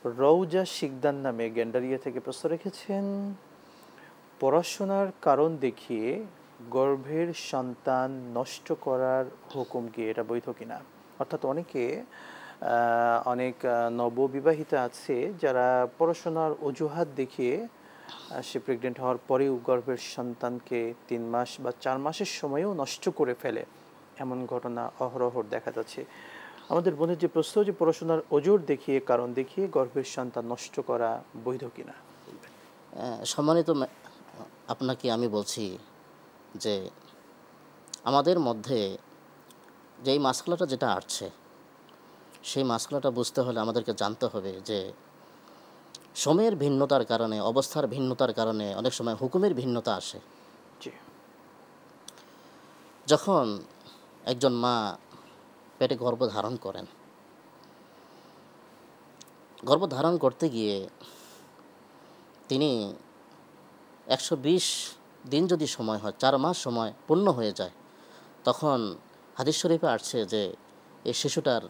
রৌজা শিকদার নামে গ্যান্ডারিয়া থেকে প্রশ্ন রেখেছেন, পড়াশোনার কারণ দেখিয়ে গর্ভের সন্তান নষ্ট করার হুকুম কি, এটা বৈধ কিনা? অর্থাৎ অনেক নববিবাহিতা আছে যারা পড়াশোনার অজুহাত দেখিয়ে সে প্রেগনেন্ট হওয়ার পরেও গর্ভের সন্তানকে 3 মাস বা 4 মাসের সময়ও নষ্ট করে ফেলে, এমন ঘটনা অহরহ দেখা যাচ্ছে। আমাদের বোনের যে প্রশ্ন, যে পড়াশোনার ওজোর দেখিয়ে, কারণ দেখিয়ে গর্ভের সন্তান নষ্ট করা বৈধ কিনা? সম্মানিত আপনাকে আমি বলছি যে আমাদের মধ্যে যেই মাসলাটা যেটা আসছে, সেই মাসলাটা বুঝতে হলে আমাদেরকে জানতে হবে যে সময়ের ভিন্নতার কারণে, অবস্থার ভিন্নতার কারণে অনেক সময় হুকুমের ভিন্নতা আসে। যখন একজন মা পেটে গর্ভধারণ করেন, গর্ভধারণ করতে গিয়ে তিনি 120 দিন যদি সময় হয়, 4 মাস সময় পূর্ণ হয়ে যায়, তখন হাদিস শরীফে আসছে যে এই শিশুটার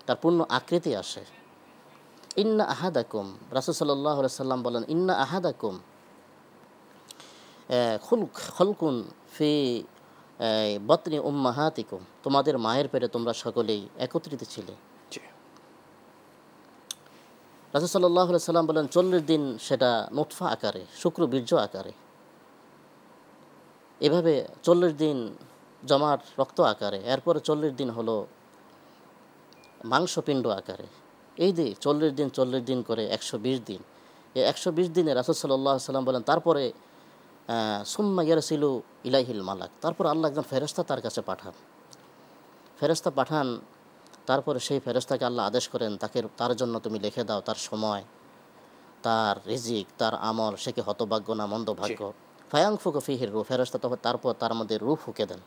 তার পূর্ণ আকৃতি আসে। ইন্না আহাদাকুম, রাসূল সাল্লাল্লাহু আলাইহি সাল্লাম বলেন, ইন্না আহাদাকুম খলকুন ফি বতনি উম্মাহাতিকুম, তোমাদের মায়ের পেটে তোমরা সকলেই একত্রিত ছিলে। রাসূল সাল্লাল্লাহু আলাইহি সাল্লাম বলেন 40 দিন সেটা নুতফা আকারে, শুক্রবীর্য আকারে, এভাবে 40 দিন জমাট রক্ত আকারে, এরপরে 40 দিন হলো মাংসপিণ্ড আকারে। এই যে 40 দিন করে 120 দিন, এই 120 দিনে রাসূল সাল্লাল্লাহু আলাইহি সাল্লাম বলেন তারপরে সুম্মা ইয়ারসিলু ইলাইহিল মালাক, তারপর আল্লাহ একজন ফেরেশতা তার কাছে পাঠান। ফেরেশতা পাঠান, তারপরে সেই ফেরেশতাকে আল্লাহ আদেশ করেন তার জন্য তুমি লিখে দাও তার সময়, তার রিজিক, তার আমল, সে কি হতভাগ্য না মন্দভাগ্য। ফায়াংফুকু ফিহির রূহ, ফেরেশতা তারপর তার মধ্যে রূহ ফুঁকে দেন।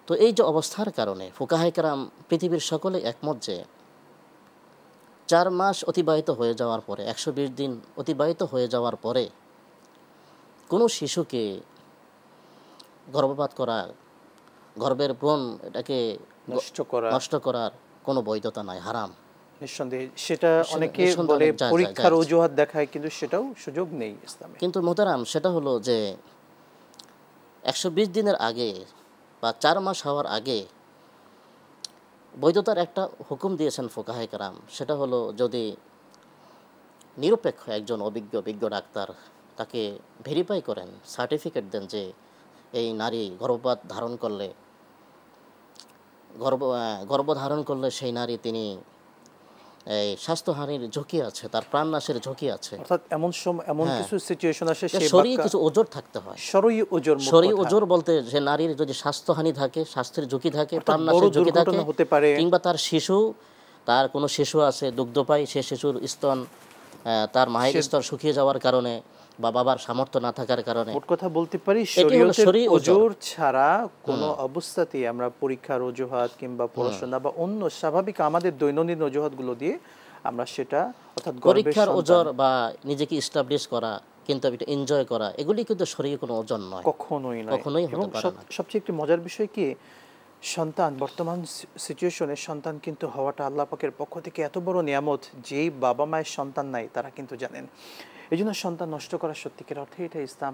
তো এই যে অবস্থার কারণে ফুকাহায়ে কেরাম পৃথিবীর সকলে একমত যে 4 মাস অতিবাহিত হয়ে যাওয়ার পরে, 120 দিন অতিবাহিত হয়ে যাওয়ার পরে কোনো শিশুকে গর্ভপাত করা, গর্ভের ব্রণ এটাকে নষ্ট করার কোনো বৈধতা নাই, হারাম। নিঃসন্দেহে সেটা অনেকে বলে পরীক্ষার অজুহাত দেখায়, কিন্তু সেটাও সুযোগ নেই ইসলামে। কিন্তু মোহতারাম, সেটা হলো যে 120 দিনের আগে বা 4 মাস হওয়ার আগে বৈধতার একটা হুকুম দিয়েছেন ফুকাহায়ে কেরাম। সেটা হলো যদি নিরপেক্ষ একজন অভিজ্ঞ ডাক্তার তাকে ভেরিফাই করেন, সার্টিফিকেট দেন যে এই নারী গর্ভধারণ করলে সেই নারী তিনি এই স্বাস্থ্যহানির ঝুঁকি আছে, তার প্রাণনাশের ঝুঁকি আছে। অর্থাৎ এমন কিছু সিচুয়েশন আসে, শরঈ কিছু ওজর থাকতে হয়। শরঈ ওজর বলতে যে নারীর যদি স্বাস্থ্যহানি থাকে, স্বাস্থ্যের ঝুঁকি থাকে, প্রাণনাশের ঝুঁকি থাকে, কিংবা তার কোনো শিশু আছে দুগ্ধপায়ী, সে শিশুর স্তন, তার মায়ের স্তন শুকিয়ে যাওয়ার কারণে বা বাবার সামর্থ্য না থাকার কারণে, মোট কথা বলতে পারি শরীয়তের ওজর ছাড়া কোনো অবস্থাতেই আমরা পরীক্ষার অজুহাত কিংবা পড়াশোনা বা অন্য স্বাভাবিক আমাদের দৈনন্দিন অজুহাতগুলো দিয়ে আমরা সেটা, অর্থাৎ পরীক্ষার ওজর বা নিজেকে এস্টাবলিশ করা, কিন্তু এটা এনজয় করা, এগুলি কিন্তু শরীরে কোনো ওজন নয়, কখনোই হতে পারে না। সবচেয়ে একটি মজার বিষয় কি, সন্তান বর্তমান সিচুয়েশনে সন্তান কিন্তু হওয়াটা আল্লাহ পাকের পক্ষ থেকে এত বড় নিয়ামত, যেই বাবা মায়ের সন্তান নাই তারা কিন্তু জানেন। এই জন্য সন্তান নষ্ট করা সত্যিকার অর্থে এটা ইসলাম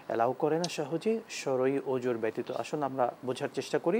অ্যালাউ করে না সহজে, শরঈ ওজর ব্যতীত। আসুন আমরা বোঝার চেষ্টা করি।